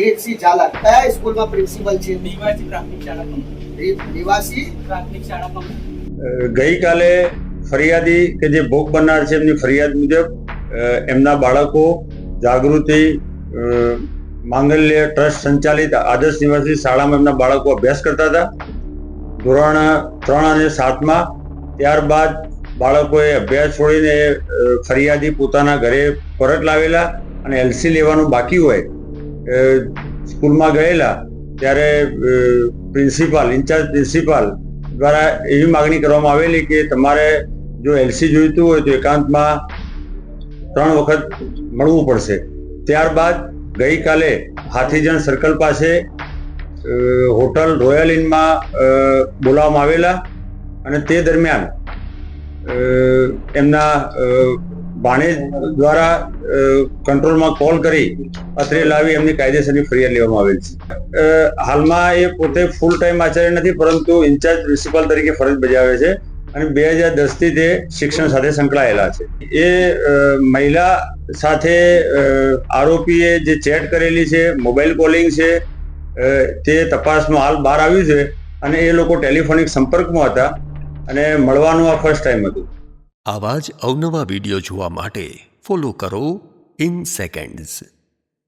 કિરીટસિંહ ઝાલા કયા સ્કૂલમાં પ્રિન્સિપલ છે? નિવાસી પ્રાથમિક શાળા નિવાસી પ્રાથમિક શાળા ગઈકાલે ફરિયાદી કે જે ભોગ બનનાર છે એમની ફરિયાદ મુજબ એમના બાળકો જાગૃતિ માંગલ્ય ટ્રસ્ટ સંચાલિત આદર્શ નિવાસી શાળામાં એમના બાળકો અભ્યાસ કરતા હતા ધોરણ 3 અને 7માં. ત્યારબાદ બાળકોએ અભ્યાસ છોડીને ફરિયાદી પોતાના ઘરે પરત લાવેલા અને એલસી લેવાનું બાકી હોય સ્કૂલમાં ગયેલા ત્યારે ઇન્ચાર્જ પ્રિન્સિપાલ દ્વારા એવી માગણી કરવામાં આવેલી કે તમારે જો એલસી જોઈતું હોય તો એકાંતમાં 3 વખત મળવું પડશે. ત્યારબાદ ગઈકાલે હાથીજણ સર્કલ પાસે હોટલ રોયલ ઇનમાં બોલાવવામાં આવેલા અને તે દરમિયાન એમના ભાણેજ દ્વારા કંટ્રોલમાં કોલ કરી અત્રે લાવી એમની કાયદેસરની ફરિયાદ લેવામાં આવેલ છે. હાલમાં એ પોતે ફૂલ ટાઈમ આચાર્ય નથી પરંતુ ઇન્ચાર્જ પ્રિન્સિપાલ તરીકે ફરજ બજાવે છે અને 2010થી તે શિક્ષણ સાથે સંકળાયેલા છે. એ મહિલા સાથે આરોપીએ જે ચેટ કરેલી છે, મોબાઈલ કોલિંગ છે, તે તપાસમાં હાલ બહાર આવ્યું છે અને એ લોકો ટેલિફોનિક સંપર્કમાં હતા અને મળવાનું આ ફર્સ્ટ ટાઈમ હતું. આવા જ અવનવા વિડીયો જોવા માટે ફોલો કરો ઇન સેકન્ડ્સ.